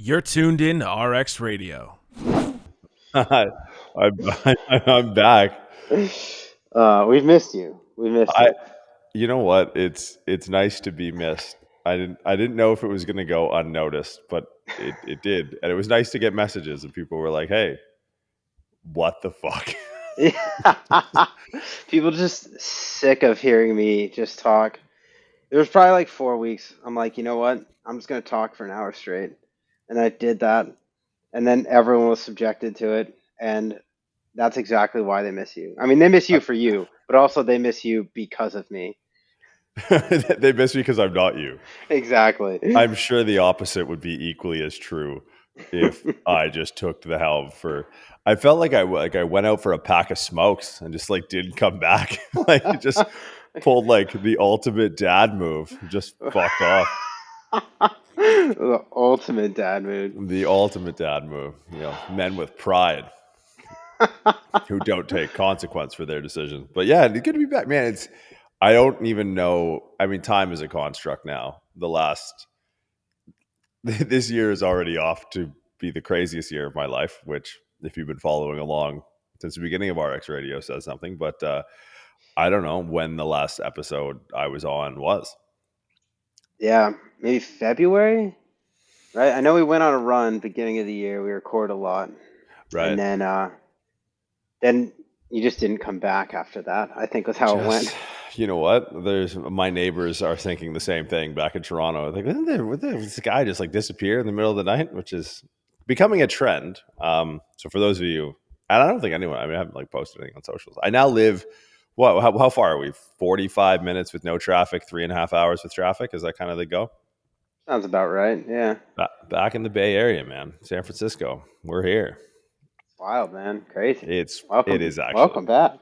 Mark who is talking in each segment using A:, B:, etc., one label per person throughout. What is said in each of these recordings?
A: You're tuned in to RX Radio.
B: I'm, I'm back.
C: We've missed you. We missed
B: I,
C: you.
B: you know what? It's nice to be missed. I didn't know if it was going to go unnoticed, but it did, and it was nice to get messages and people were like, "Hey, what the fuck?"
C: People just sick of hearing me just talk. It was probably like 4 weeks. I'm like, you know what? I'm just gonna talk for an hour straight, and I did that, and then everyone was subjected to it, and that's exactly why they miss you. I mean, they miss you for you, but also they miss you because of me.
B: They miss me because I'm not you.
C: Exactly.
B: I'm sure the opposite would be equally as true if I just took to the helm for. I felt like I went out for a pack of smokes and just like didn't come back. Like just pulled like the ultimate dad move, just fucked off.
C: The ultimate dad mood.
B: The ultimate dad move. Men with pride who don't take consequence for their decisions. But yeah, it's good to be back, man. I don't even know. I mean, time is a construct now. This year is already off to be the craziest year of my life, which if you've been following along since the beginning of RX Radio says something, but I don't know when the last episode I was on was.
C: Yeah, maybe February, right? I know we went on a run beginning of the year. We recorded a lot,
B: Right.
C: and then you just didn't come back after that. I think was how it went.
B: You know what? My neighbors are thinking the same thing back in Toronto. Like, did this guy just like disappear in the middle of the night, which is becoming a trend. So for those of you, and I don't think anyone, I haven't like posted anything on socials. I now live, how far are we? 45 minutes with no traffic, 3.5 hours with traffic. Is that kind of the go?
C: Sounds about right. Yeah,
B: Back in the Bay Area, man. San Francisco. We're here.
C: wild, man, crazy.
B: It is actually.
C: Welcome back.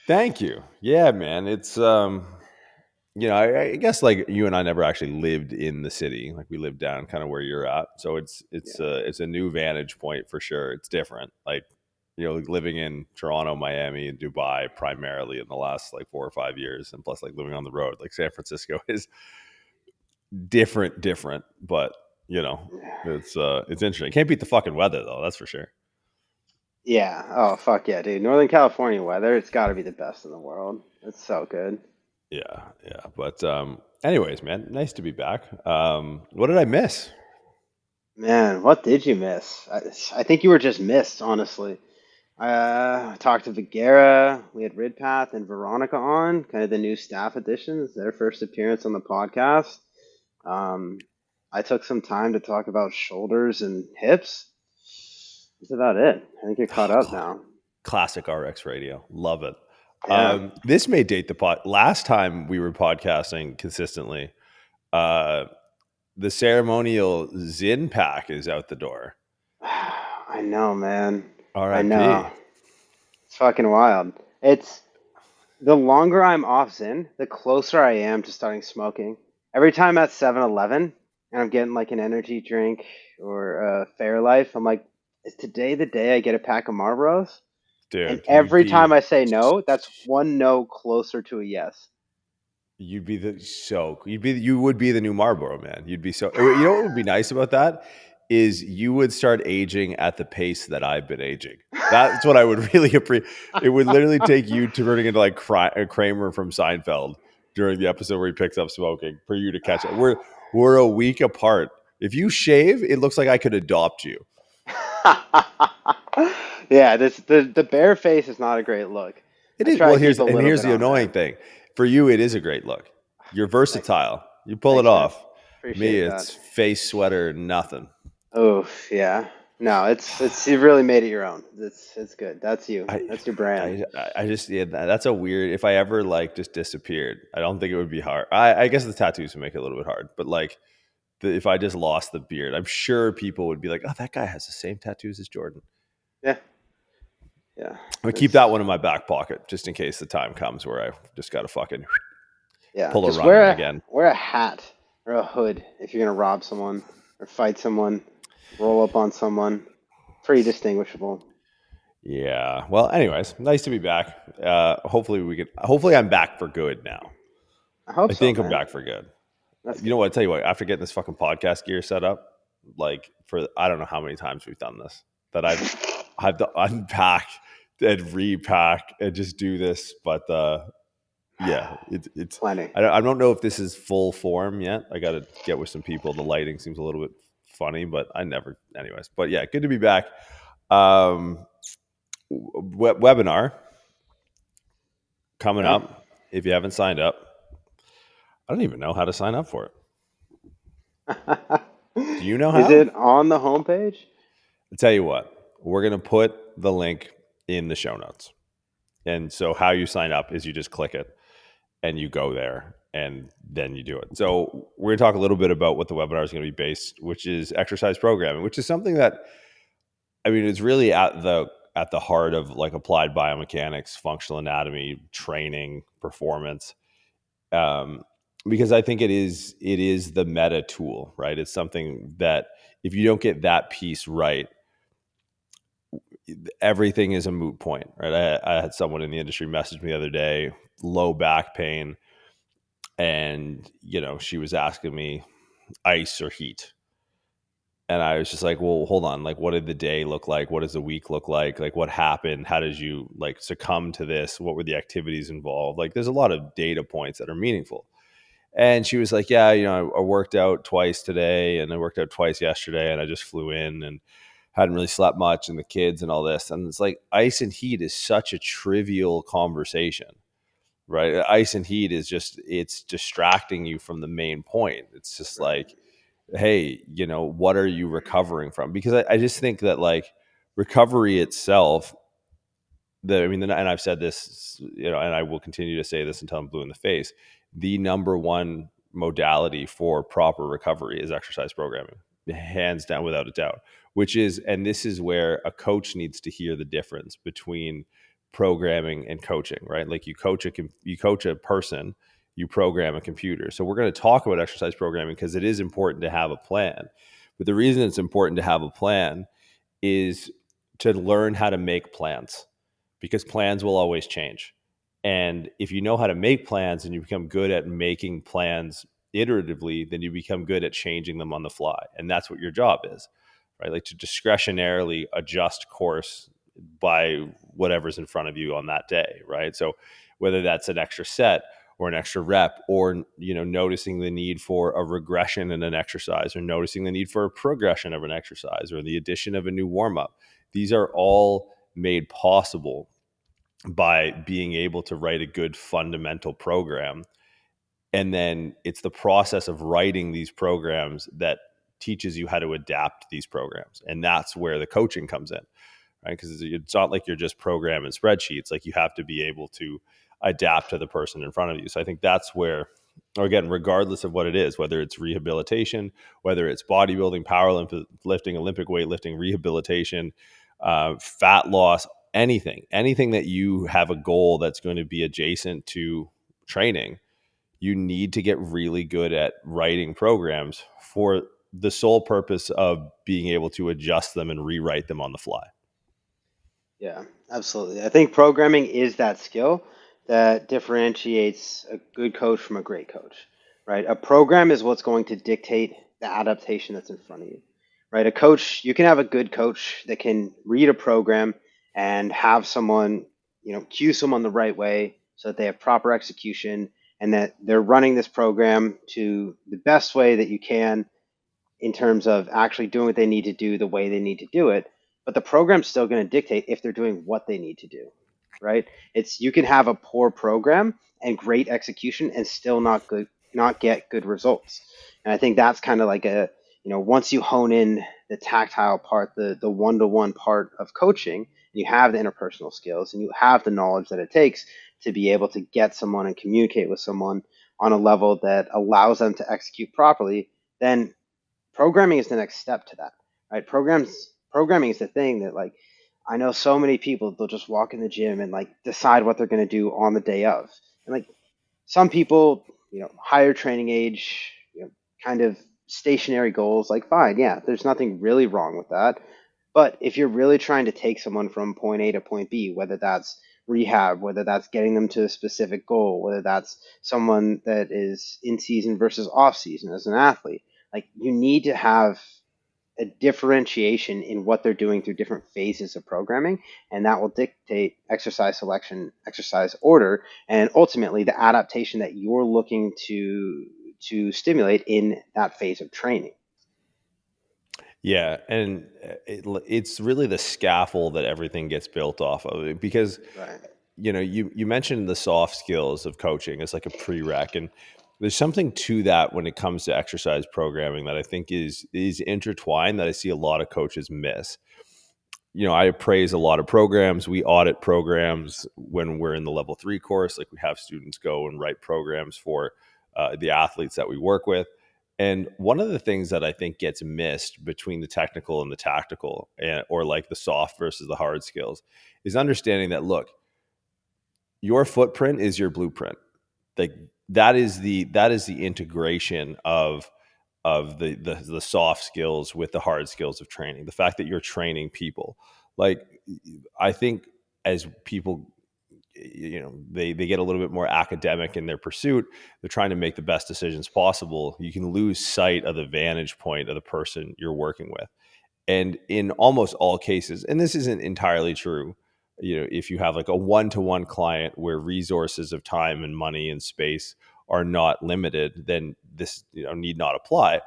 B: Thank you. Yeah, man. It's I guess like you and I never actually lived in the city. Like we lived down kind of where you're at. So it's a new vantage point for sure. It's different. Like, living in Toronto, Miami, and Dubai primarily in the last like 4 or 5 years, and plus like living on the road. Like San Francisco is different, but it's interesting. Can't beat the fucking weather though, that's for sure.
C: Yeah. Oh fuck yeah, dude. Northern California weather. It's got to be the best in the world. It's so good.
B: Yeah. But anyways, man, nice to be back. What did I miss?
C: Man, what did you miss? I think you were just missed, honestly. I talked to Vigera. We had Ridpath and Veronica on, kind of the new staff additions, their first appearance on the podcast. I took some time to talk about shoulders and hips. That's about it. I think you're caught up now.
B: Classic RX Radio. Love it.
C: Yeah.
B: This may date the pod. Last time we were podcasting consistently, the ceremonial Zin pack is out the door.
C: I know, man.
B: R.I.P.
C: I know. It's fucking wild. It's the longer I'm off Zyn, the closer I am to starting smoking. Every time at 7-Eleven and I'm getting like an energy drink or a Fairlife, I'm like, is today the day I get a pack of Marlboros?
B: Dude,
C: And every time I say no, that's one no closer to a yes.
B: You would be the new Marlboro man. You'd be so. You know what would be nice about that is you would start aging at the pace that I've been aging. That's what I would really appreciate. It would literally take you turning into like Kramer from Seinfeld during the episode where he picks up smoking for you to catch it. We're a week apart. If you shave, it looks like I could adopt you.
C: Yeah, the bare face is not a great look.
B: It is. Well, here's the annoying thing. For you, it is a great look. You're versatile. You pull it off. Me, it's face, sweater, nothing.
C: Oh yeah, no, it's you really made it your own. It's good. That's you. That's your brand.
B: I just that's a weird. If I ever like just disappeared, I don't think it would be hard. I guess the tattoos would make it a little bit hard, but like if I just lost the beard, I'm sure people would be like, "Oh, that guy has the same tattoos as Jordan."
C: Yeah.
B: I'm gonna keep that one in my back pocket just in case the time comes where I just gotta fucking pull a run again.
C: Wear a hat or a hood if you're gonna rob someone or fight someone, roll up on someone. Pretty distinguishable.
B: Yeah. Well, anyways, nice to be back. Hopefully I'm back for good now.
C: I think
B: I'm back for good. You know what? I tell you what, after getting this fucking podcast gear set up, like for I don't know how many times we've done this, that I've had to unpack and repack and just do this. But yeah, it's
C: Plenty.
B: I don't know if this is full form yet. I got to get with some people. The lighting seems a little bit funny, but I never, anyways. But yeah, good to be back. Webinar coming
C: Yeah.
B: up. If you haven't signed up, I don't even know how to sign up for it. Do you know
C: Is
B: how?
C: it on the homepage?
B: I'll tell you what, we're going to put the link in the show notes. And so how you sign up is you just click it and you go there and then you do it. So we're going to talk a little bit about what the webinar is going to be based, which is exercise programming, which is something that, I mean, it's really at the heart of like applied biomechanics, functional anatomy, training, performance. Because I think it is the meta tool, right? It's something that if you don't get that piece right, everything is a moot point, right? I had someone in the industry message me the other day, low back pain, and she was asking me ice or heat, and I was just like, well, hold on, like, what did the day look like? What does the week look like? Like, what happened? How did you like succumb to this? What were the activities involved? Like, there's a lot of data points that are meaningful. And she was like, yeah, I worked out twice today and I worked out twice yesterday and I just flew in and hadn't really slept much and the kids and all this. And it's like ice and heat is such a trivial conversation, right? Ice and heat is just, it's distracting you from the main point. It's just like, hey, what are you recovering from? Because I just think that like recovery itself, and I've said this, and I will continue to say this until I'm blue in the face. The number one modality for proper recovery is exercise programming, hands down, without a doubt. And this is where a coach needs to hear the difference between programming and coaching, right? Like you coach a person, you program a computer. So we're going to talk about exercise programming because it is important to have a plan. But the reason it's important to have a plan is to learn how to make plans, because plans will always change. And if you know how to make plans and you become good at making plans iteratively, then you become good at changing them on the fly. And that's what your job is, right? Like to discretionarily adjust course by whatever's in front of you on that day, right? So whether that's an extra set or an extra rep, or noticing the need for a regression in an exercise, or noticing the need for a progression of an exercise, or the addition of a new warm-up, these are all made possible by being able to write a good fundamental program. And then it's the process of writing these programs that teaches you how to adapt these programs. And that's where the coaching comes in, right? Because it's not like you're just programming spreadsheets. Like you have to be able to adapt to the person in front of you. So I think that's where, again, regardless of what it is, whether it's rehabilitation, whether it's bodybuilding, powerlifting, Olympic weightlifting, rehabilitation, fat loss, anything that you have a goal that's going to be adjacent to training, you need to get really good at writing programs for the sole purpose of being able to adjust them and rewrite them on the fly.
C: Yeah, absolutely. I think programming is that skill that differentiates a good coach from a great coach, right? A program is what's going to dictate the adaptation that's in front of you, right? A coach, you can have a good coach that can read a program and have someone, cue someone the right way so that they have proper execution and that they're running this program to the best way that you can in terms of actually doing what they need to do the way they need to do it. But the program's still going to dictate if they're doing what they need to do, right? You can have a poor program and great execution and still not get good results. And I think that's kind of like once you hone in the tactile part, the one-to-one part of coaching, and you have the interpersonal skills and you have the knowledge that it takes to be able to get someone and communicate with someone on a level that allows them to execute properly, then programming is the next step to that, right? Programming is the thing that, like, I know so many people, they'll just walk in the gym and like decide what they're going to do on the day of. And like some people, higher training age, kind of stationary goals, like fine, yeah, there's nothing really wrong with that. But if you're really trying to take someone from point A to point B, whether that's rehab, whether that's getting them to a specific goal, whether that's someone that is in season versus off season as an athlete, like you need to have a differentiation in what they're doing through different phases of programming, and that will dictate exercise selection, exercise order, and ultimately the adaptation that you're looking to stimulate in that phase of training.
B: Yeah, and it's really the scaffold that everything gets built off of. Because
C: Right.
B: you mentioned the soft skills of coaching as like a prereq, and there's something to that when it comes to exercise programming that I think is intertwined that I see a lot of coaches miss. I appraise a lot of programs. We audit programs when we're in the level 3 course. Like, we have students go and write programs for the athletes that we work with. And one of the things that I think gets missed between the technical and the tactical, or like the soft versus the hard skills, is understanding that, look, your footprint is your blueprint. Like, that is the integration of the soft skills with the hard skills of training. The fact that you're training people, like, I think as people, they get a little bit more academic in their pursuit, they're trying to make the best decisions possible. You can lose sight of the vantage point of the person you're working with. And in almost all cases, and this isn't entirely true, if you have like a one-to-one client where resources of time and money and space are not limited, then this need not apply.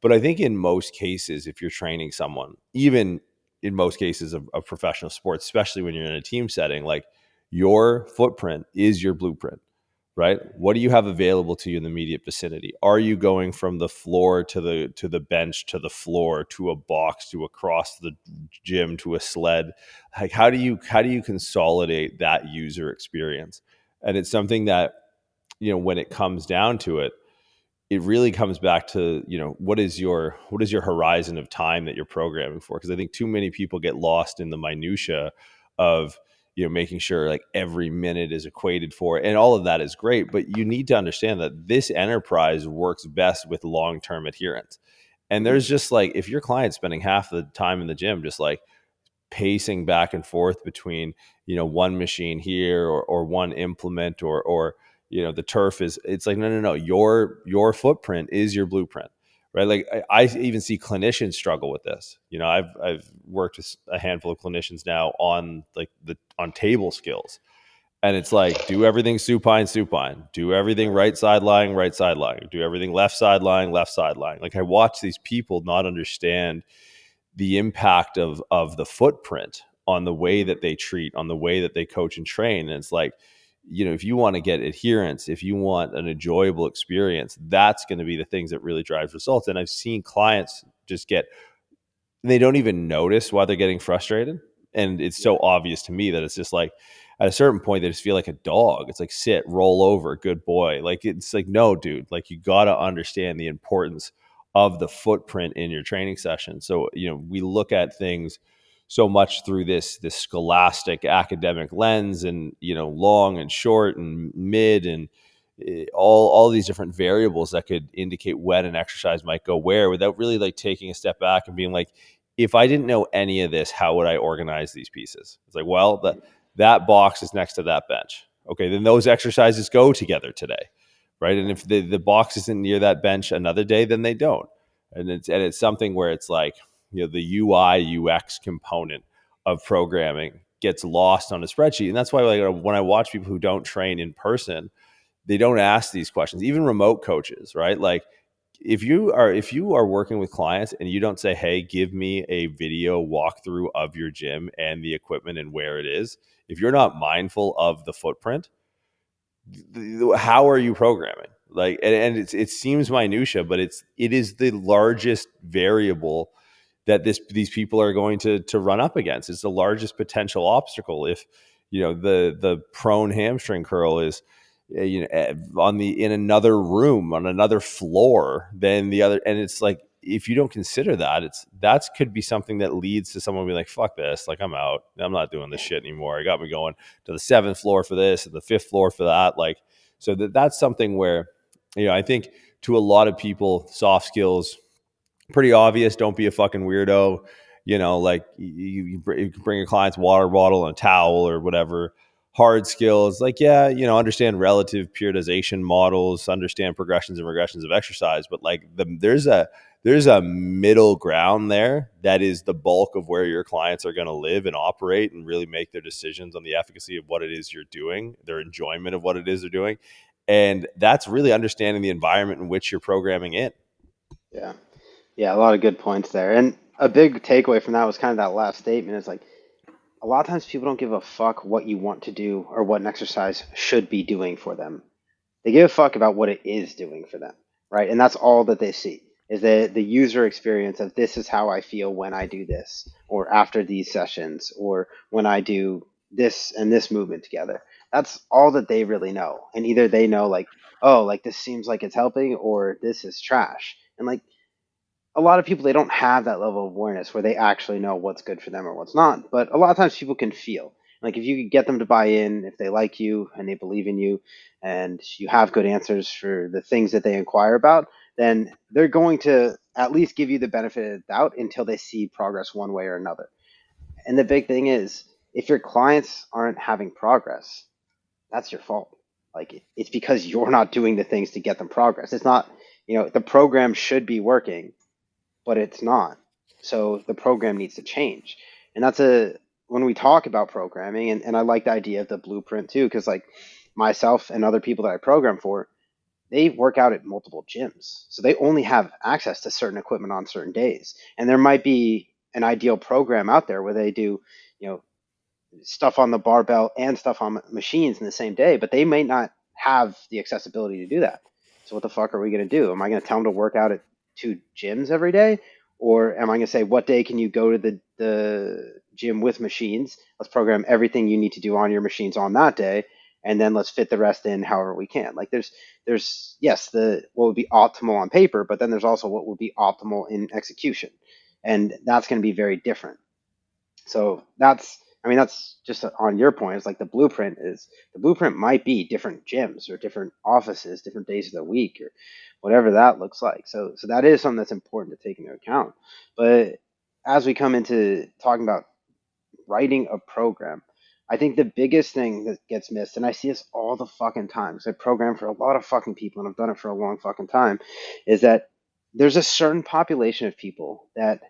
B: But I think in most cases, if you're training someone, even in most cases of professional sports, especially when you're in a team setting, like, your footprint is your blueprint, right? What do you have available to you in the immediate vicinity? Are you going from the floor to the bench, to the floor, to a box, to across the gym, to a sled? Like, how do you consolidate that user experience? And it's something that, when it comes down to it, it really comes back to, what is your horizon of time that you're programming for? Because I think too many people get lost in the minutia of, making sure like every minute is equated for, and all of that is great, but you need to understand that this enterprise works best with long-term adherence. And
C: Hmm.
B: there's just like, if your client's spending half the time in the gym just like pacing back and forth between, one machine here, or one implement, or the turf is, it's like, no, your footprint is your blueprint, right? Like, I even see clinicians struggle with this. I've worked with a handful of clinicians now on like on table skills, and it's like, do everything supine, do everything
C: Right.
B: right side lying, do everything left side lying, left side lying. Like, I watch these people not understand the impact of the footprint on the way
C: Hmm.
B: that they treat, on the way that they coach and train. And it's like, if you want to get adherence, if you want an enjoyable experience, that's going to be the things that really drives results. And I've seen clients just they don't even notice why they're getting frustrated. And it's so
C: Yeah.
B: obvious to me that it's just like, at a certain point, they just feel like a dog. It's like, sit, roll over, good boy. Like, it's like, no, dude, like, you got to understand the importance of the footprint in your training session. So, we look at things so much through this scholastic academic lens, and, long and short and mid, and all these different variables that could indicate when an exercise might go where, without really like taking a step back and being like, if I didn't know any of this, how would I organize these pieces? It's like, well, that box is next to that bench. Okay, then those exercises go together today, right? And if the box isn't near that bench another day, then they don't. And it's something where it's like, the UI UX component of programming gets lost on a spreadsheet. And that's why, like, when I watch people who don't train in person, they don't ask these questions. Even remote coaches, right? Like, if you are working with clients and you don't say, hey, give me a video walkthrough of your gym and the equipment and where it is, if you're not mindful of the footprint, how are you programming? Like, and it seems minutia, but it is the largest variable that these people are going to run up against. It's the largest potential obstacle. If the prone hamstring curl is in another room, on another floor than the other, and it's like, if you don't consider that, that could be something that leads to someone being like, fuck this, like, I'm out, I'm not doing this shit anymore. I got me going to the seventh floor for this and the fifth floor for that. Like, so that's something where, I think, to a lot of people, soft skills, pretty obvious. Don't be a fucking weirdo. Like, you bring your client's water bottle and a towel or whatever. Hard skills, like, yeah, understand relative periodization models, understand progressions and regressions of exercise. But like, there's a middle ground there that is the bulk of where your clients are going to live and operate and really make their decisions on the efficacy of what it is you're doing, their enjoyment of what it is they're doing. And that's really understanding the environment in which you're programming in.
C: Yeah. Yeah, a lot of good points there. And a big takeaway from that was kind of that last statement is like a lot of times people don't give a fuck what you want to do or what an exercise should be doing for them. They give a fuck about what it is doing for them, right? And that's all that they see is the user experience of this is how I feel when I do this, or after these sessions, or when I do this and this movement together. That's all that they really know. And either they know like, oh, like this seems like it's helping, or this is trash. And like a lot of people, they don't have that level of awareness where they actually know what's good for them or what's not. But a lot of times people can feel like if you could get them to buy in, if they like you and they believe in you and you have good answers for the things that they inquire about, then they're going to at least give you the benefit of the doubt until they see progress one way or another. And the big thing is, if your clients aren't having progress, that's your fault. Like it's because you're not doing the things to get them progress. It's not, the program should be working, but it's not. So the program needs to change. And when we talk about programming, and I like the idea of the blueprint too, because like myself and other people that I program for, they work out at multiple gyms. So they only have access to certain equipment on certain days. And there might be an ideal program out there where they do, you know, stuff on the barbell and stuff on machines in the same day, but they may not have the accessibility to do that. So what the fuck are we going to do? Am I going to tell them to work out at two gyms every day? Or am I going to say, what day can you go to the gym with machines? Let's program everything you need to do on your machines on that day. And then let's fit the rest in however we can. Like there's yes, what would be optimal on paper, but then there's also what would be optimal in execution. And that's going to be very different. So that's just on your point. It's like the blueprint might be different gyms or different offices, different days of the week, or whatever that looks like. So that is something that's important to take into account. But as we come into talking about writing a program, I think the biggest thing that gets missed, and I see this all the fucking time, because I program for a lot of fucking people and I've done it for a long fucking time, is that there's a certain population of people that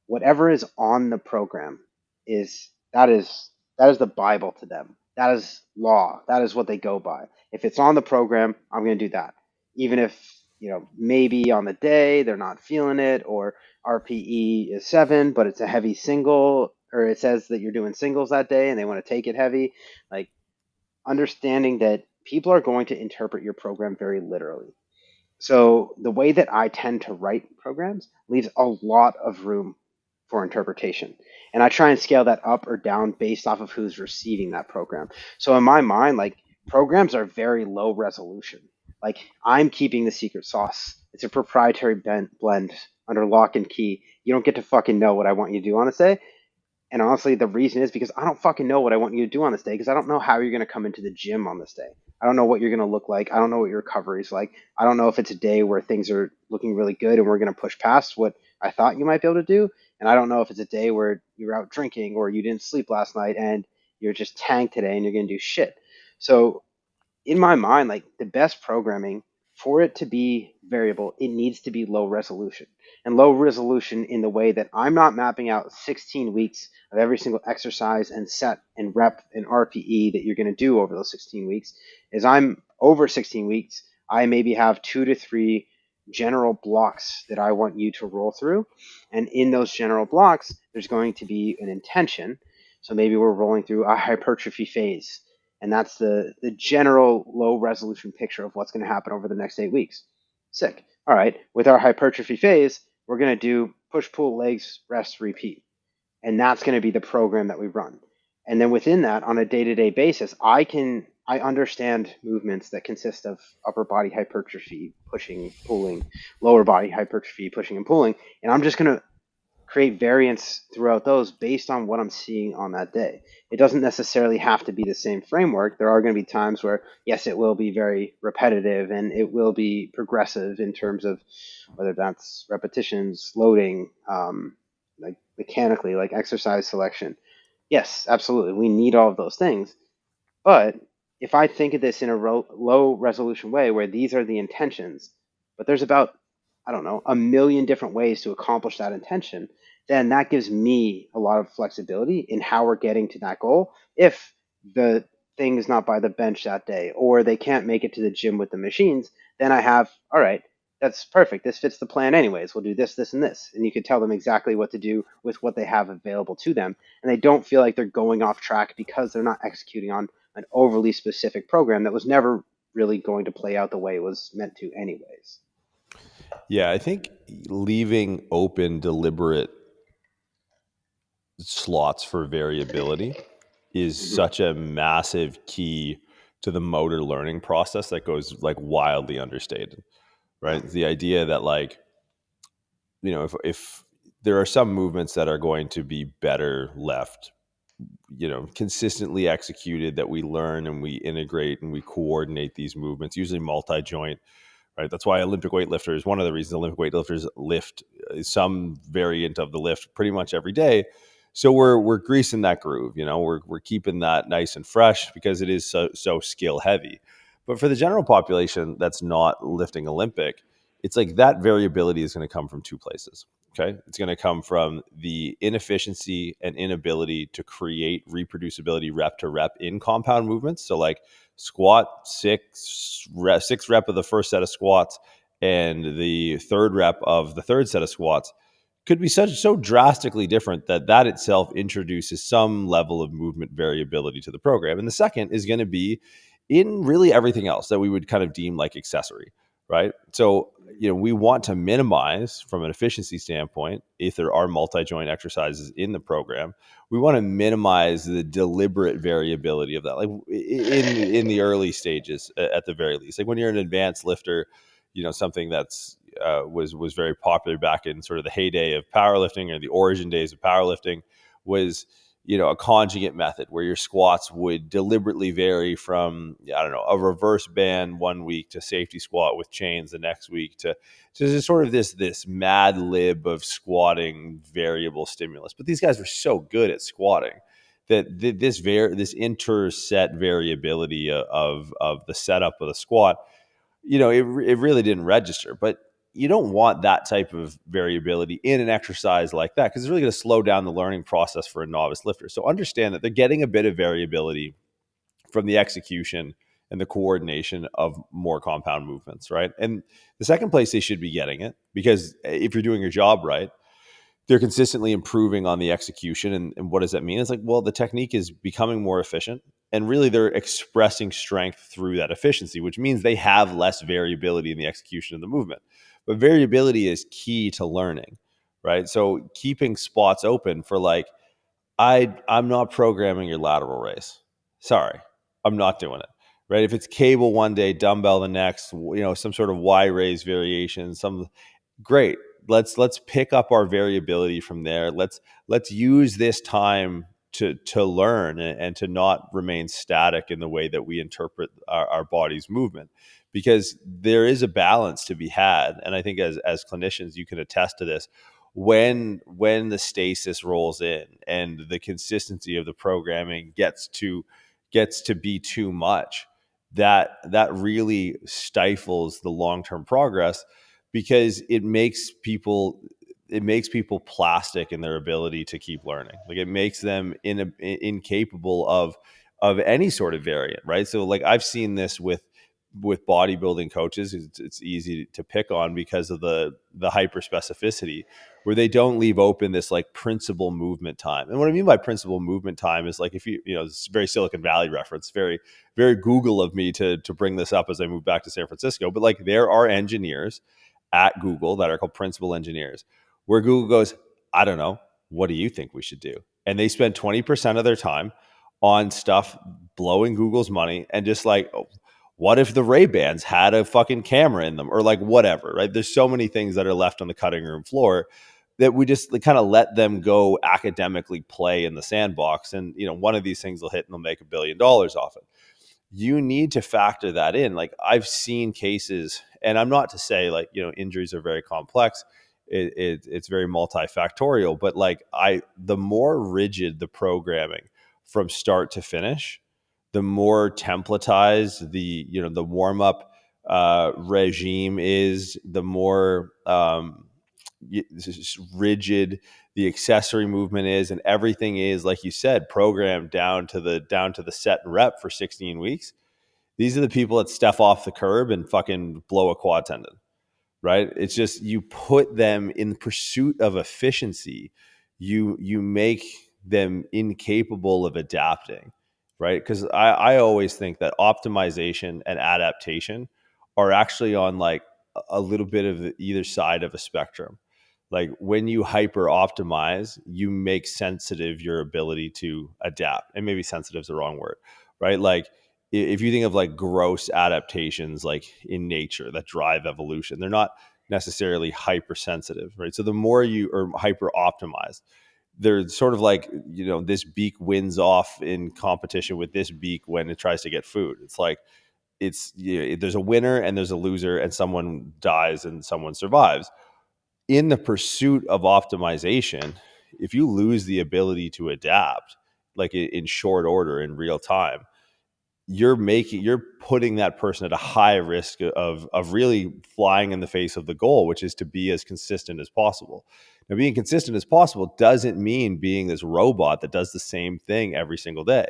C: whatever is on the program is that is the Bible to them. That is law. That is what they go by. If it's on the program, I'm going to do that. Even if, maybe on the day they're not feeling it, or RPE is 7, but it's a heavy single, or it says that you're doing singles that day and they want to take it heavy. Like understanding that people are going to interpret your program very literally. So the way that I tend to write programs leaves a lot of room for interpretation. And I try and scale that up or down based off of who's receiving that program. So in my mind, like programs are very low resolution. Like I'm keeping the secret sauce. It's a proprietary blend under lock and key. You don't get to fucking know what I want you to do on this day. And honestly, the reason is because I don't fucking know what I want you to do on this day, because I don't know how you're going to come into the gym on this day. I don't know what you're going to look like. I don't know what your recovery is like. I don't know if it's a day where things are looking really good and we're going to push past what I thought you might be able to do. And I don't know if it's a day where you're out drinking or you didn't sleep last night and you're just tanked today and you're going to do shit. So in my mind, like the best programming for it to be variable, it needs to be low resolution. And low resolution in the way that I'm not mapping out 16 weeks of every single exercise and set and rep and RPE that you're going to do over those 16 weeks. Is I'm over 16 weeks, I maybe have 2 to 3 general blocks that I want you to roll through. And in those general blocks, there's going to be an intention. So maybe we're rolling through a hypertrophy phase, and that's the general low resolution picture of what's going to happen over the next 8 weeks. Sick. All right. With our hypertrophy phase, we're going to do push, pull, legs, rest, repeat. And that's going to be the program that we run. And then within that, on a day-to-day basis, I understand movements that consist of upper body hypertrophy, pushing, pulling, lower body hypertrophy, pushing and pulling. And I'm just going to create variance throughout those based on what I'm seeing on that day. It doesn't necessarily have to be the same framework. There are going to be times where, yes, it will be very repetitive and it will be progressive in terms of whether that's repetitions, loading, like mechanically, like exercise selection. Yes, absolutely. We need all of those things. But if I think of this in a low resolution way where these are the intentions, but there's about I don't know, a million different ways to accomplish that intention, then that gives me a lot of flexibility in how we're getting to that goal. If the thing is not by the bench that day, or they can't make it to the gym with the machines, then I have, all right, that's perfect. This fits the plan anyways. We'll do this, this, and this. And you can tell them exactly what to do with what they have available to them. And they don't feel like they're going off track because they're not executing on an overly specific program that was never really going to play out the way it was meant to anyways.
B: Yeah, I think leaving open deliberate slots for variability is such a massive key to the motor learning process that goes like wildly understated, right? It's the idea that like, if there are some movements that are going to be better left, consistently executed, that we learn and we integrate and we coordinate these movements, usually multi-joint, right? That's why Olympic weightlifters, one of the reasons Olympic weightlifters lift some variant of the lift pretty much every day. So we're greasing that groove, we're keeping that nice and fresh because it is so skill heavy. But for the general population that's not lifting Olympic, it's like that variability is going to come from two places. Okay. It's going to come from the inefficiency and inability to create reproducibility rep to rep in compound movements. So like squat, six rep of the first set of squats and the third rep of the third set of squats could be so drastically different that itself introduces some level of movement variability to the program. And the second is going to be in really everything else that we would kind of deem like accessory, right? So, we want to minimize from an efficiency standpoint, if there are multi-joint exercises in the program, we want to minimize the deliberate variability of that, like in the early stages at the very least. Like when you're an advanced lifter, something that's was very popular back in sort of the heyday of powerlifting or the origin days of powerlifting was a conjugate method where your squats would deliberately vary from, I don't know, a reverse band one week to safety squat with chains the next week to just sort of this mad lib of squatting variable stimulus. But these guys were so good at squatting that this interset variability of the setup of the squat, it really didn't register. But you don't want that type of variability in an exercise like that because it's really going to slow down the learning process for a novice lifter. So understand that they're getting a bit of variability from the execution and the coordination of more compound movements, right? And the second place they should be getting it, because if you're doing your job right, they're consistently improving on the execution. And what does that mean? It's like, well, the technique is becoming more efficient. And really, they're expressing strength through that efficiency, which means they have less variability in the execution of the movement. But variability is key to learning, right? So keeping spots open for like, I'm not programming your lateral raise. Sorry, I'm not doing it. Right? If it's cable one day, dumbbell the next, some sort of Y raise variation, great. Let's pick up our variability from there. Let's use this time to learn and to not remain static in the way that we interpret our body's movement, because there is a balance to be had. And I think as clinicians, you can attest to this. When the stasis rolls in and the consistency of the programming gets to be too much, that really stifles the long-term progress, because it makes people plastic in their ability to keep learning. Like it makes them incapable of any sort of variant, right? So like I've seen this with bodybuilding coaches. It's easy to pick on because of the hyper specificity, where they don't leave open this like principal movement time. And what I mean by principal movement time is like, if it's very Silicon Valley reference, very very Google of me to bring this up as I move back to San Francisco, but like there are engineers at Google that are called principal engineers, where Google goes, I don't know, what do you think we should do? And they spend 20% of their time on stuff blowing Google's money and just like, oh, what if the Ray-Bans had a fucking camera in them, or like whatever, right? There's so many things that are left on the cutting room floor that we just kind of let them go academically play in the sandbox. And, one of these things will hit and they'll make $1 billion off it. You need to factor that in. Like I've seen cases, and I'm not to say like, injuries are very complex. It's very multifactorial, but like the more rigid the programming from start to finish, the more templatized the warm up regime is, the more rigid the accessory movement is, and everything is, like you said, programmed down to the set and rep for 16 weeks. These are the people that step off the curb and fucking blow a quad tendon, right? It's just, you put them in pursuit of efficiency, you make them incapable of adapting, right? Because I always think that optimization and adaptation are actually on like a little bit of either side of a spectrum. Like when you hyper optimize, you make sensitive your ability to adapt. And maybe sensitive is the wrong word, right? Like if you think of like gross adaptations, like in nature that drive evolution, they're not necessarily hypersensitive, right? So the more you are hyper optimized, they're sort of like, this beak wins off in competition with this beak when it tries to get food. It's like, there's a winner and there's a loser, and someone dies and someone survives. In the pursuit of optimization, if you lose the ability to adapt, like in short order, in real time, you're putting that person at a high risk of really flying in the face of the goal, which is to be as consistent as possible. Now, being consistent as possible doesn't mean being this robot that does the same thing every single day,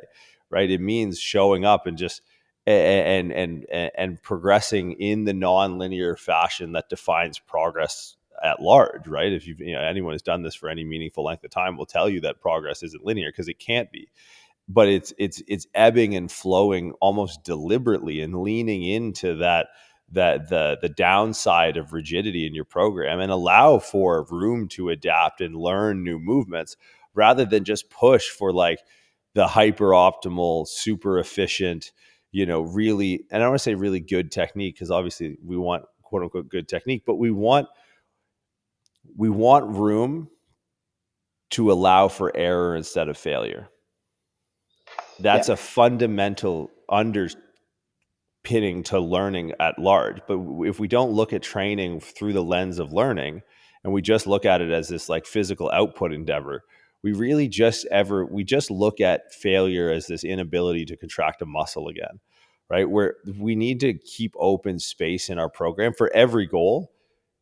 B: right? It means showing up and just and progressing in the non-linear fashion that defines progress at large, right? If anyone who's done this for any meaningful length of time will tell you that progress isn't linear, because it can't be. But it's ebbing and flowing almost deliberately, and leaning into the downside of rigidity in your program, and allow for room to adapt and learn new movements, rather than just push for like the hyper optimal, super efficient, really, and I don't want to say really good technique, because obviously we want quote unquote good technique, but we want room to allow for error instead of failure. That's
C: Yeah.
B: a fundamental underpinning to learning at large. But if we don't look at training through the lens of learning, and we just look at it as this like physical output endeavor, we just look at failure as this inability to contract a muscle again, right? Where we need to keep open space in our program for every goal,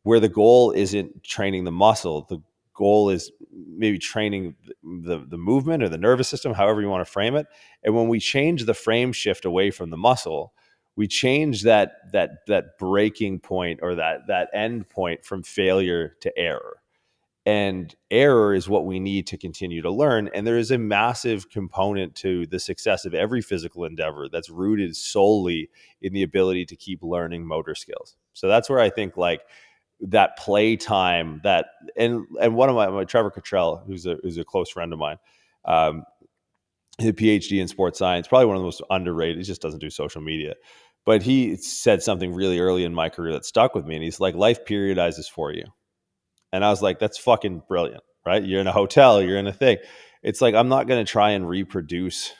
B: where the goal isn't training the muscle. The goal is maybe training the movement or the nervous system, however you want to frame it. And when we change the frame shift away from the muscle, we change that breaking point, or that end point, from failure to error. And error is what we need to continue to learn. And there is a massive component to the success of every physical endeavor that's rooted solely in the ability to keep learning motor skills. So that's where I think like that playtime, that and one of my Trevor Cottrell, who's a close friend of mine, a PhD in sports science, probably one of the most underrated. He just doesn't do social media, but he said something really early in my career that stuck with me. And he's like, life periodizes for you. And I was like, that's fucking brilliant, right? You're in a hotel, you're in a thing. It's like, I'm not going to try and reproduce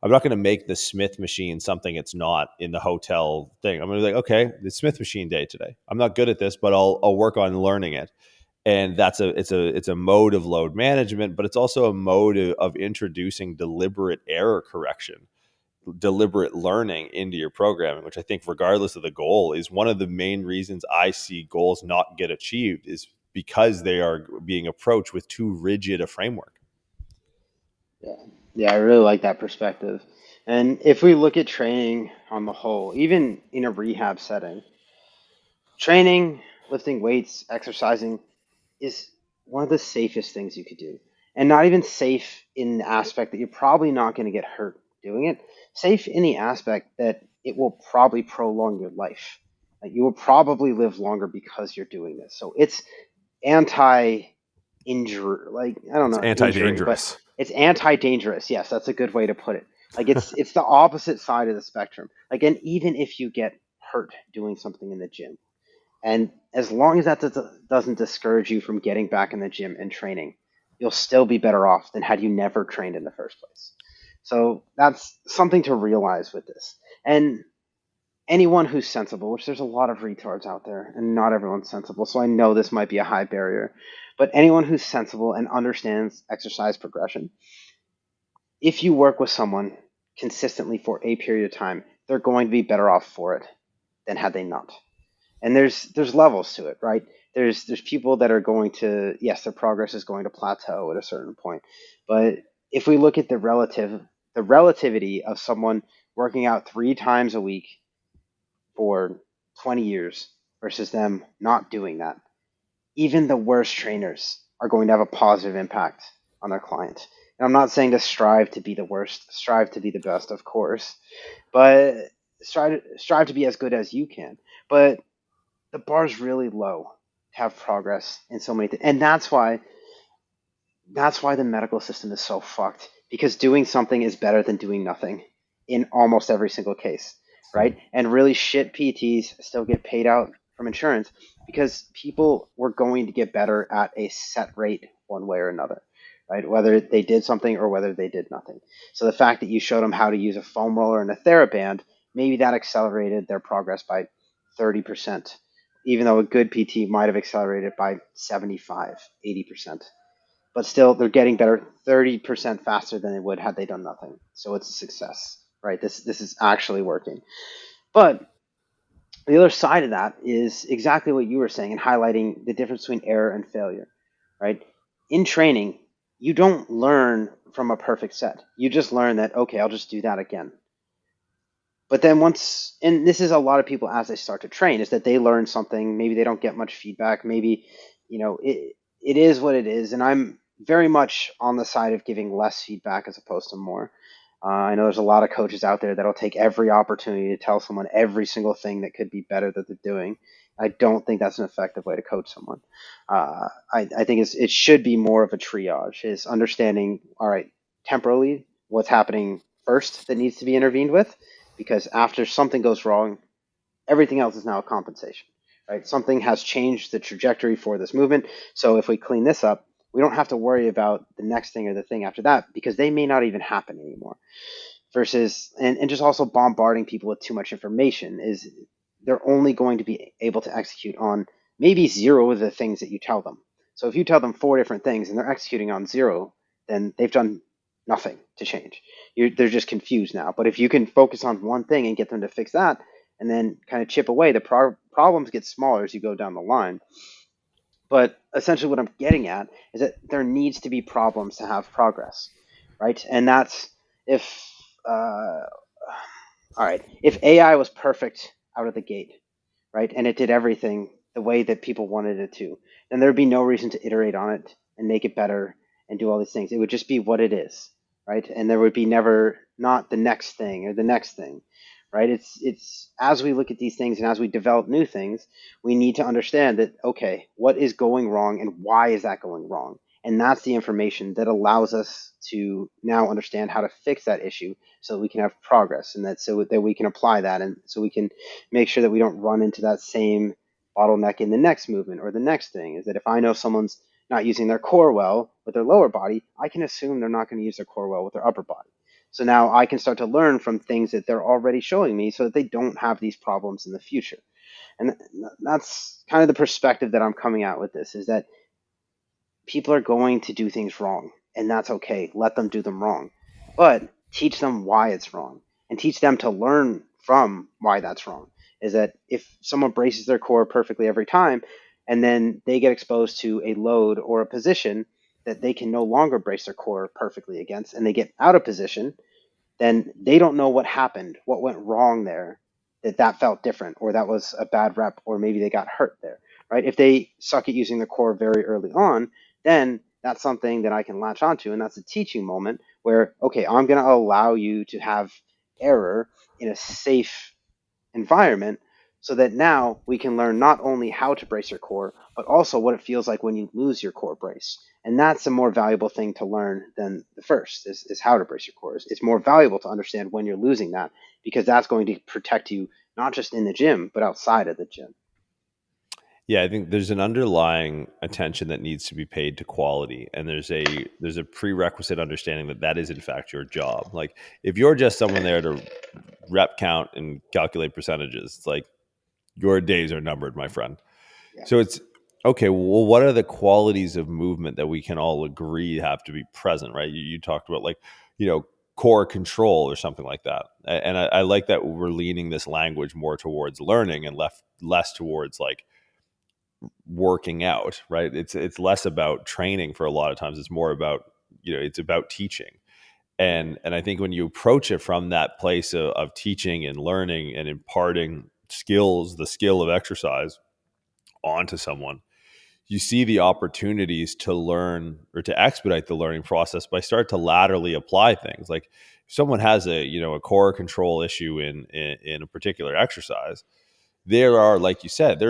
B: I'm not going to make the Smith machine something it's not in the hotel thing. I'm going to be like, okay, the Smith machine day today. I'm not good at this, but I'll work on learning it. And it's a mode of load management, but it's also a mode of introducing deliberate error correction, deliberate learning into your programming, which I think, regardless of the goal, is one of the main reasons I see goals not get achieved, is because they are being approached with too rigid a framework.
C: Yeah. Yeah, I really like that perspective. And if we look at training on the whole, even in a rehab setting, training, lifting weights, exercising is one of the safest things you could do. And not even safe in the aspect that you're probably not going to get hurt doing it, safe in the aspect that it will probably prolong your life. Like you will probably live longer because you're doing this. So it's anti-injury, like I don't
B: It's
C: know, injury, but
B: anti-dangerous.
C: it's anti-dangerous. Yes, that's a good way to put it. Like it's the opposite side of the spectrum. Like, and even if you get hurt doing something in the gym, and as long as that doesn't discourage you from getting back in the gym and training, you'll still be better off than had you never trained in the first place. So that's something to realize with this. And anyone who's sensible, which there's a lot of retards out there, and not everyone's sensible, so I know this might be a high barrier, but anyone who's sensible and understands exercise progression, if you work with someone consistently for a period of time, they're going to be better off for it than had they not. And there's levels to it, right? There's people that are going to, yes, their progress is going to plateau at a certain point. But if we look at the relativity of someone working out 3 times a week for 20 years versus them not doing that, even the worst trainers are going to have a positive impact on their clients. And I'm not saying to strive to be the worst, strive to be the best, of course, but strive to be as good as you can. But the bar's really low to have progress in so many things, and that's why the medical system is so fucked, because doing something is better than doing nothing in almost every single case, right? And really shit PTs still get paid out from insurance because people were going to get better at a set rate one way or another, right? Whether they did something or whether they did nothing. So the fact that you showed them how to use a foam roller and a TheraBand, maybe that accelerated their progress by 30%, even though a good PT might have accelerated by 75, 80%. But still, they're getting better 30% faster than they would had they done nothing. So it's a success, right? This is actually working. But the other side of that is exactly what you were saying and highlighting the difference between error and failure, right? In training, you don't learn from a perfect set. You just learn that, okay, I'll just do that again. But then once, and this is a lot of people as they start to train, is that they learn something, maybe they don't get much feedback, maybe, it is what it is. And I'm very much on the side of giving less feedback as opposed to more. I know there's a lot of coaches out there that'll take every opportunity to tell someone every single thing that could be better that they're doing. I don't think that's an effective way to coach someone. I think it should be more of a triage, is understanding, all right, temporally, what's happening first that needs to be intervened with, because after something goes wrong, everything else is now a compensation, right? Something has changed the trajectory for this movement. So if we clean this up, we don't have to worry about the next thing or the thing after that because they may not even happen anymore. Versus, and just also bombarding people with too much information is they're only going to be able to execute on maybe 0 of the things that you tell them. So if you tell them 4 different things and they're executing on 0, then they've done nothing to change. They're just confused now. But if you can focus on one thing and get them to fix that, and then kind of chip away, the problems get smaller as you go down the line. But essentially what I'm getting at is that there needs to be problems to have progress, right? And that's if, all right, if AI was perfect out of the gate, right, and it did everything the way that people wanted it to, then there'd be no reason to iterate on it and make it better and do all these things. It would just be what it is, right? And there would be never not the next thing or the next thing, right? It's as we look at these things and as we develop new things, we need to understand that, okay, what is going wrong and why is that going wrong? And that's the information that allows us to now understand how to fix that issue so that we can have progress, and that so that we can apply that, and so we can make sure that we don't run into that same bottleneck in the next movement or the next thing. Is that if I know someone's not using their core well with their lower body, I can assume they're not going to use their core well with their upper body. So now I can start to learn from things that they're already showing me so that they don't have these problems in the future. And that's kind of the perspective that I'm coming at with this, is that people are going to do things wrong, and that's okay. Let them do them wrong. But teach them why it's wrong and teach them to learn from why that's wrong. Is that if someone braces their core perfectly every time and then they get exposed to a load or a position that they can no longer brace their core perfectly against and they get out of position, then they don't know what happened, what went wrong there, that felt different, or that was a bad rep, or maybe they got hurt there, right? If they suck at using the core very early on, then that's something that I can latch onto, and that's a teaching moment where, okay, I'm going to allow you to have error in a safe environment so that now we can learn not only how to brace your core, but also what it feels like when you lose your core brace. And that's a more valuable thing to learn than the first, is how to brace your core. It's more valuable to understand when you're losing that, because that's going to protect you not just in the gym, but outside of the gym.
B: Yeah, I think there's an underlying attention that needs to be paid to quality, and there's a prerequisite understanding that is in fact your job. Like if you're just someone there to rep count and calculate percentages, it's like your days are numbered, my friend.
C: Yeah.
B: So it's okay. Well, what are the qualities of movement that we can all agree have to be present, right? You talked about, like, core control or something like that. And I like that we're leaning this language more towards learning and less towards like working out, right? It's less about training for a lot of times. It's more about, it's about teaching. And I think when you approach it from that place of teaching and learning and imparting skills, the skill of exercise onto someone, you see the opportunities to learn or to expedite the learning process by start to laterally apply things. Like if someone has a core control issue in a particular exercise, there are, like you said,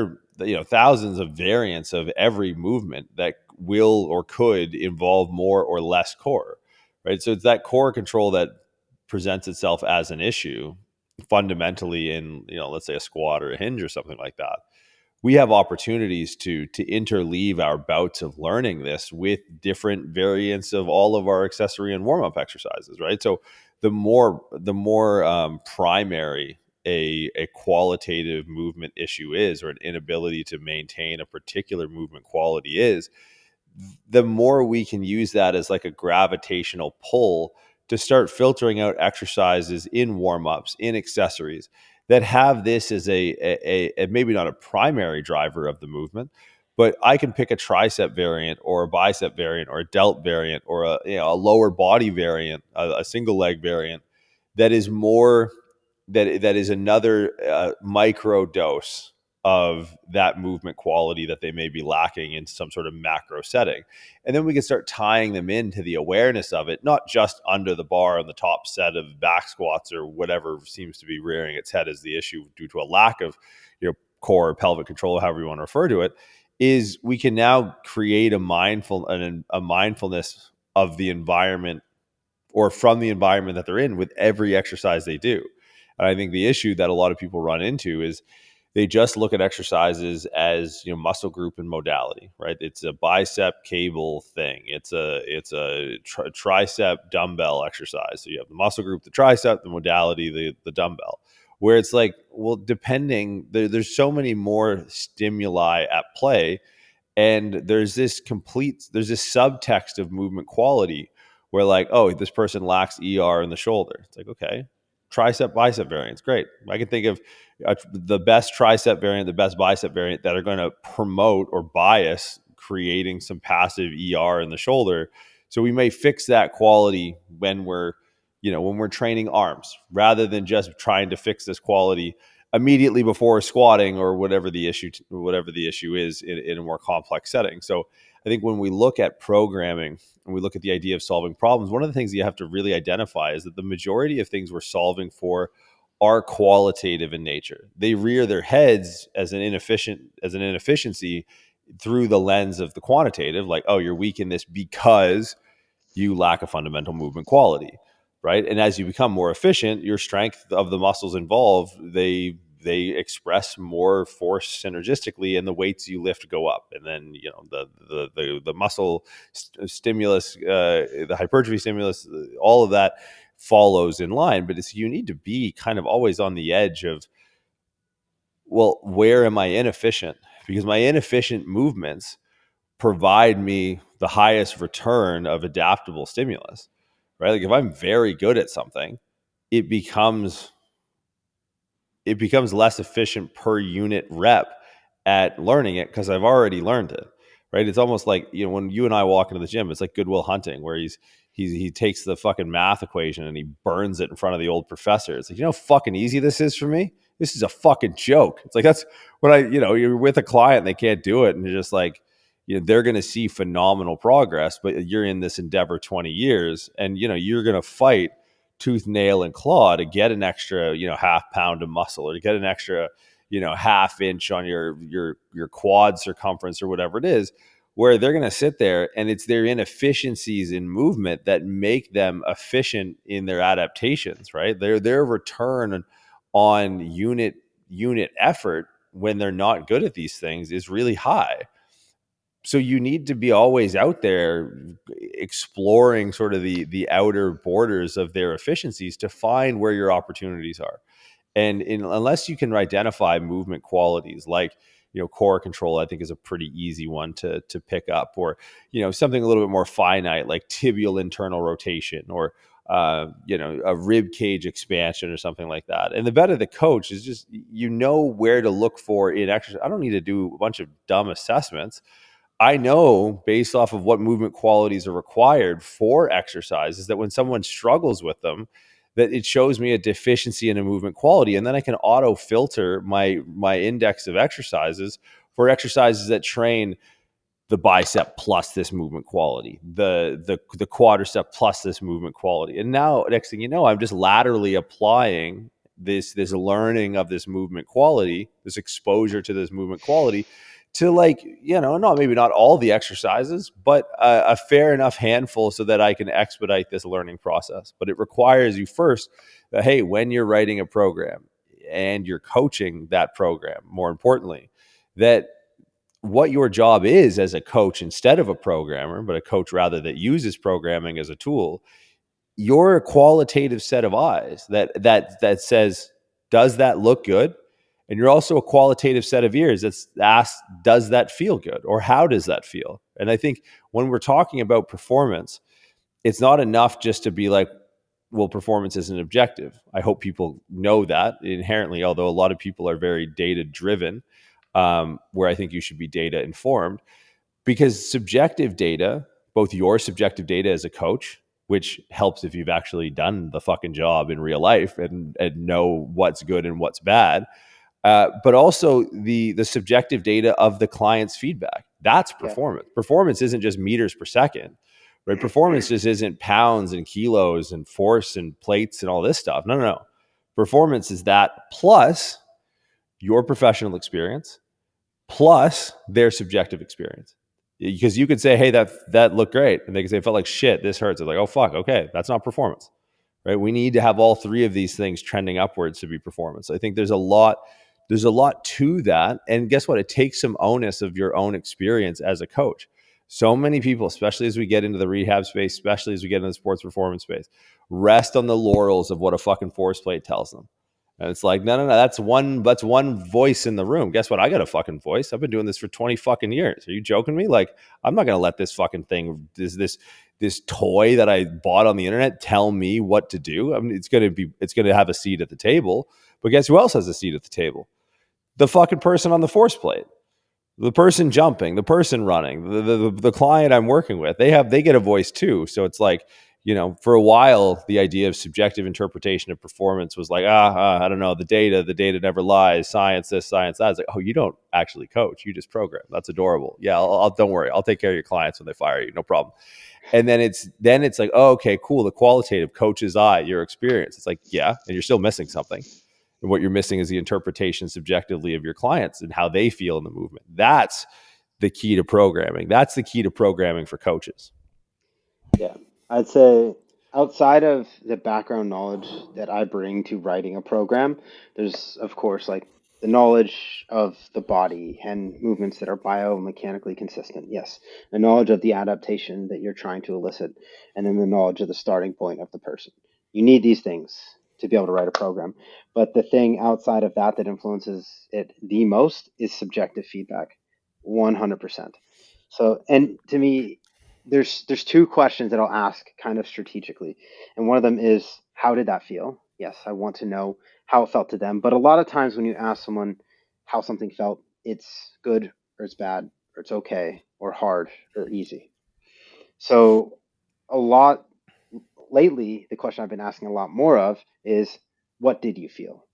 B: thousands of variants of every movement that will or could involve more or less core, right? So it's that core control that presents itself as an issue fundamentally in, let's say a squat or a hinge or something like that. We have opportunities to interleave our bouts of learning this with different variants of all of our accessory and warm-up exercises, right? So the more primary a qualitative movement issue is, or an inability to maintain a particular movement quality is, the more we can use that as like a gravitational pull to start filtering out exercises in warm-ups, in accessories that have this as a maybe not a primary driver of the movement, but I can pick a tricep variant or a bicep variant or a delt variant or a lower body variant, a single leg variant that is more that is another micro dose of that movement quality that they may be lacking in some sort of macro setting. And then we can start tying them into the awareness of it, not just under the bar on the top set of back squats or whatever seems to be rearing its head as the issue due to a lack of core or pelvic control, however you want to refer to it, is we can now create a mindfulness of the environment or from the environment that they're in with every exercise they do. And I think the issue that a lot of people run into is they just look at exercises as muscle group and modality, right? It's a bicep cable thing. It's a tricep dumbbell exercise. So you have the muscle group, the tricep, the modality, the dumbbell. Where it's like, well, depending, there's so many more stimuli at play, and there's this subtext of movement quality where like, oh, this person lacks ER in the shoulder. It's like, okay, tricep bicep variants, great. I can think of the best tricep variant, the best bicep variant that are going to promote or bias creating some passive ER in the shoulder. So we may fix that quality when we're training arms, rather than just trying to fix this quality immediately before squatting or whatever the issue is in a more complex setting. So I think when we look at programming and we look at the idea of solving problems, one of the things you have to really identify is that the majority of things we're solving for are qualitative in nature. They rear their heads as an inefficiency through the lens of the quantitative, like, oh, you're weak in this because you lack a fundamental movement quality, right? And as you become more efficient, your strength of the muscles involved, they express more force synergistically, and the weights you lift go up. And then the muscle stimulus, the hypertrophy stimulus, all of that follows in line. But you need to be kind of always on the edge of, well, where am I inefficient? Because my inefficient movements provide me the highest return of adaptable stimulus, right? Like if I'm very good at something, it becomes less efficient per unit rep at learning it because I've already learned it, right? It's almost like, when you and I walk into the gym, it's like Goodwill Hunting, where he takes the fucking math equation and he burns it in front of the old professor. It's like, how fucking easy this is for me? This is a fucking joke. It's like, that's when you're with a client and they can't do it, and you're just like, they're going to see phenomenal progress, but you're in this endeavor 20 years and, you're going to fight tooth, nail, and claw to get an extra, half pound of muscle, or to get an extra, half inch on your quad circumference or whatever it is, where they're going to sit there and it's their inefficiencies in movement that make them efficient in their adaptations, right? Their return on unit effort when they're not good at these things is really high. So you need to be always out there exploring sort of the outer borders of their efficiencies to find where your opportunities are. And unless you can identify movement qualities like, core control, I think is a pretty easy one to pick up, or, something a little bit more finite like tibial internal rotation, or a rib cage expansion or something like that. And the better the coach is, just where to look for in exercise. I don't need to do a bunch of dumb assessments. I know based off of what movement qualities are required for exercises that when someone struggles with them, that it shows me a deficiency in a movement quality. And then I can auto filter my index of exercises for exercises that train the bicep plus this movement quality, the quadricep plus this movement quality. And now next thing you know, I'm just laterally applying this learning of this movement quality, this exposure to this movement quality to not all the exercises, but a fair enough handful so that I can expedite this learning process. But it requires you first that, hey, when you're writing a program and you're coaching that program, more importantly, that what your job is as a coach instead of a programmer, but a coach rather that uses programming as a tool, you're a qualitative set of eyes that says, does that look good? And you're also a qualitative set of ears that's asked, does that feel good? Or how does that feel? And I think when we're talking about performance, it's not enough just to be like, well, performance isn't objective. I hope people know that inherently, although a lot of people are very data driven, where I think you should be data informed, because subjective data, both your subjective data as a coach, which helps if you've actually done the fucking job in real life and know what's good and what's bad, but also the subjective data of the client's feedback. That's performance. Performance isn't just meters per second, right? Performance just isn't pounds and kilos and force and plates and all this stuff. No. Performance is that plus your professional experience plus their subjective experience. Because you could say, hey, that looked great. And they could say, it felt like shit. This hurts. It's like, oh, fuck. Okay. That's not performance, right? We need to have all three of these things trending upwards to be performance. I think there's a lot to that. And guess what? It takes some onus of your own experience as a coach. So many people, especially as we get into the rehab space, especially as we get into the sports performance space, rest on the laurels of what a fucking force plate tells them. And it's like, no. That's one voice in the room. Guess what? I got a fucking voice. I've been doing this for 20 fucking years. Are you joking me? Like, I'm not gonna let this fucking thing, this toy that I bought on the internet tell me what to do. I mean, it's gonna have a seat at the table. But guess who else has a seat at the table? The fucking person on the force plate. The person jumping, the person running, the client I'm working with, they get a voice too. So it's like, for a while, the idea of subjective interpretation of performance was like, I don't know, the data never lies, science this, science that. It's like, oh, you don't actually coach, you just program. That's adorable. Yeah, I'll don't worry, I'll take care of your clients when they fire you, no problem. And then it's like, oh, okay, cool. The qualitative coach's eye, your experience. It's like, yeah, and you're still missing something. And what you're missing is the interpretation subjectively of your clients and how they feel in the movement. That's the key to programming. That's the key to programming for coaches.
C: Yeah, I'd say outside of the background knowledge that I bring to writing a program, there's of course like the knowledge of the body and movements that are biomechanically consistent. Yes, the knowledge of the adaptation that you're trying to elicit, and then the knowledge of the starting point of the person. You need these things to be able to write a program. But the thing outside of that that influences it the most is subjective feedback, 100%. So, and to me, there's two questions that I'll ask kind of strategically, and one of them is, how did that feel? Yes, I want to know how it felt to them. But a lot of times when you ask someone how something felt, it's good or it's bad or it's okay or hard or easy. So a lot lately, the question I've been asking a lot more of is, what did you feel?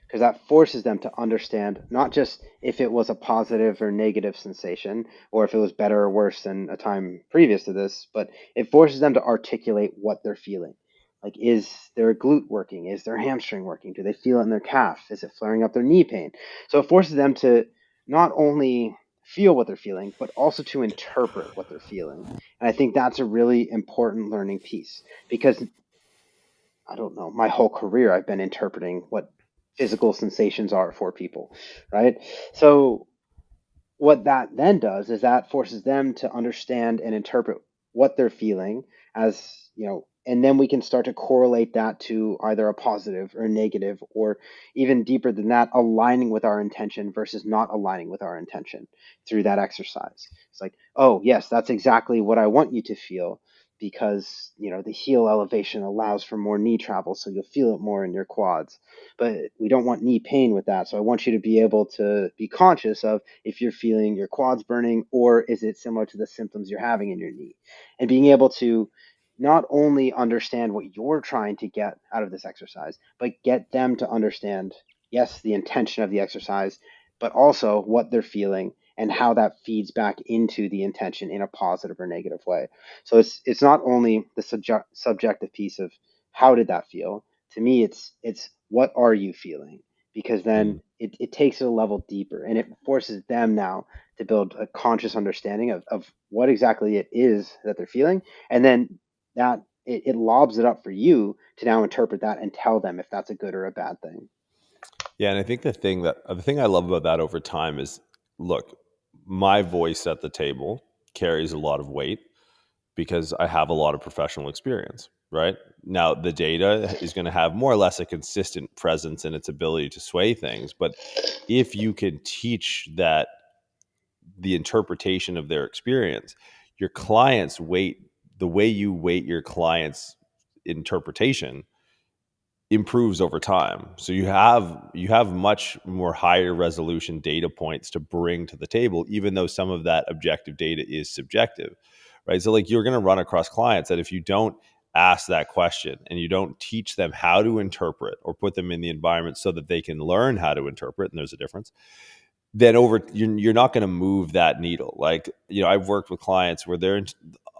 C: Because that forces them to understand not just if it was a positive or negative sensation, or if it was better or worse than a time previous to this, but it forces them to articulate what they're feeling. Like, is their glute working? Is their hamstring working? Do they feel it in their calf? Is it flaring up their knee pain? So it forces them to not only feel what they're feeling, but also to interpret what they're feeling. And I think that's a really important learning piece, because I don't know, my whole career I've been interpreting what physical sensations are for people, right? So what that then does is that forces them to understand and interpret what they're feeling, as and then we can start to correlate that to either a positive or a negative, or even deeper than that, aligning with our intention versus not aligning with our intention through that exercise. It's like, oh yes, that's exactly what I want you to feel, because the heel elevation allows for more knee travel, so you'll feel it more in your quads. But we don't want knee pain with that, so I want you to be able to be conscious of if you're feeling your quads burning, or is it similar to the symptoms you're having in your knee, and being able to not only understand what you're trying to get out of this exercise, but get them to understand, yes, the intention of the exercise, but also what they're feeling and how that feeds back into the intention in a positive or negative way. So it's not only the subjective piece of how did that feel. To me, it's what are you feeling? Because then
B: Mm.
C: it takes it a level deeper, and it forces them now to build a conscious understanding of what exactly it is that they're feeling, and then that it lobs it up for you to now interpret that and tell them if that's a good or a bad thing.
B: Yeah, and I think the thing I love about that over time is, look, my voice at the table carries a lot of weight because I have a lot of professional experience, right? Now, the data is going to have more or less a consistent presence in its ability to sway things, but if you can teach that the interpretation of their experience, your clients weight the way you weight your clients' interpretation improves over time. So you have much more higher resolution data points to bring to the table, even though some of that objective data is subjective, right? So like you're going to run across clients that if you don't ask that question and you don't teach them how to interpret or put them in the environment so that they can learn how to interpret, and there's a difference, then you're not going to move that needle. Like, I've worked with clients where they're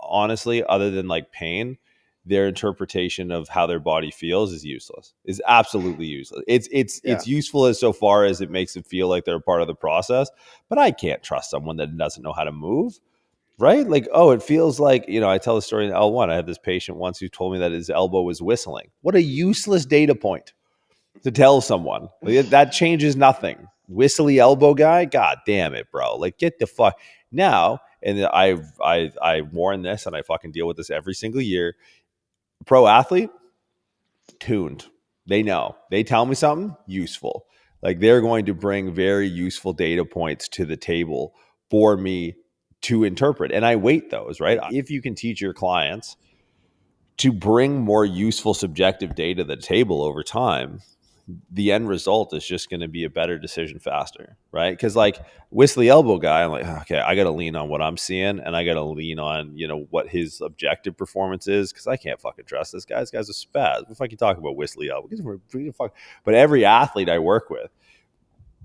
B: honestly, other than like pain, their interpretation of how their body feels is absolutely useless.
C: Yeah.
B: It's useful as so far as it makes it feel like they're a part of the process, but I can't trust someone that doesn't know how to move. Right? Like, oh, it feels like, I tell the story in L1. I had this patient once who told me that his elbow was whistling. What a useless data point to tell someone. Like, that changes nothing. Whistly elbow guy, god damn it, bro. Like, get the fuck now. And I warn this, and I fucking deal with this every single year. Pro athlete, tuned. They know. They tell me something useful. Like, they're going to bring very useful data points to the table for me to interpret. And I weight those, right? If you can teach your clients to bring more useful subjective data to the table over time, the end result is just going to be a better decision faster, right? Because like Whistly elbow guy, I'm like, okay, I got to lean on what I'm seeing, and I got to lean on what his objective performance is, because I can't fucking trust this guy. This guy's a spaz. If I can talk about Whistly elbow, but every athlete I work with,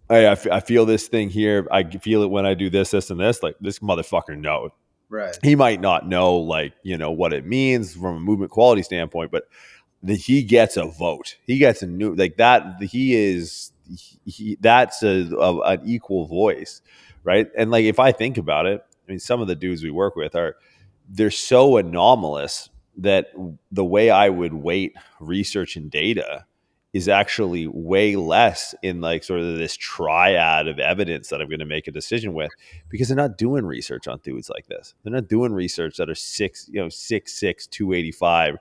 B: I feel this thing here. I feel it when I do this, and this. Like, this motherfucker knows.
C: Right.
B: He might not know, like, what it means from a movement quality standpoint, but he gets a vote. He gets a new, like, that. That's an equal voice, right? And like, if I think about it, I mean, some of the dudes we work with they're so anomalous that the way I would weight research and data is actually way less in like sort of this triad of evidence that I'm going to make a decision with, because they're not doing research on dudes like this. They're not doing research that are 6'6", 285,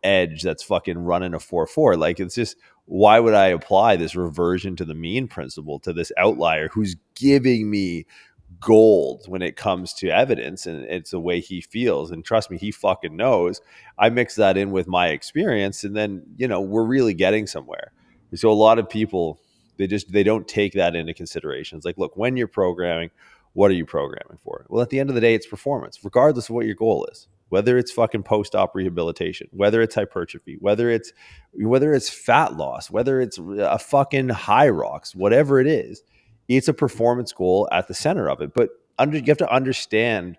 B: edge that's fucking running a 4.4. Like, it's just, why would I apply this reversion to the mean principle to this outlier who's giving me gold when it comes to evidence, and it's the way he feels, and trust me, he fucking knows. I mix that in with my experience, and then we're really getting somewhere. So a lot of people, they don't take that into consideration. It's like, look, when you're programming, what are you programming for? Well, at the end of the day, it's performance, regardless of what your goal is, whether it's fucking post-op rehabilitation, whether it's hypertrophy, whether it's fat loss, whether it's a fucking high rocks, whatever it is. It's a performance goal at the center of it. But you have to understand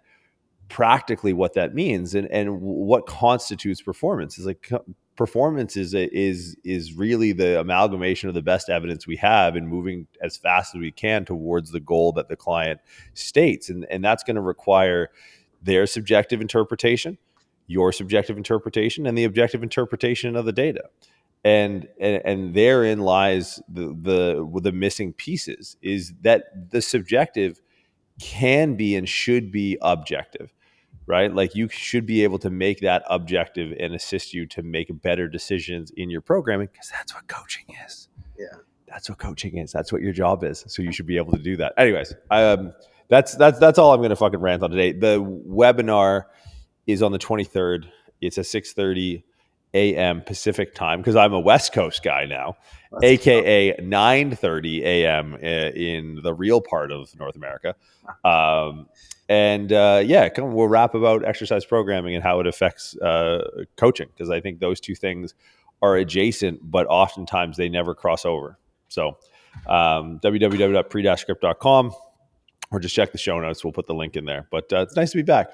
B: practically what that means, and what constitutes performance. Is like, performance is really the amalgamation of the best evidence we have in moving as fast as we can towards the goal that the client states, and that's going to require their subjective interpretation, your subjective interpretation, and the objective interpretation of the data. And therein lies the missing pieces, is that the subjective can be and should be objective, right? Like, you should be able to make that objective and assist you to make better decisions in your programming, because that's what coaching is.
C: Yeah.
B: That's what coaching is. That's what your job is. So you should be able to do that. Anyways, that's all I'm going to fucking rant on today. The webinar is on the 23rd. It's at 6:30 a.m. Pacific time, because I'm a West Coast guy now, aka 9:30 a.m. in the real part of North America. We'll rap about exercise programming and how it affects coaching, because I think those two things are adjacent, but oftentimes they never cross over. So www.pre-script.com, or just check the show notes. We'll put the link in there. But it's nice to be back.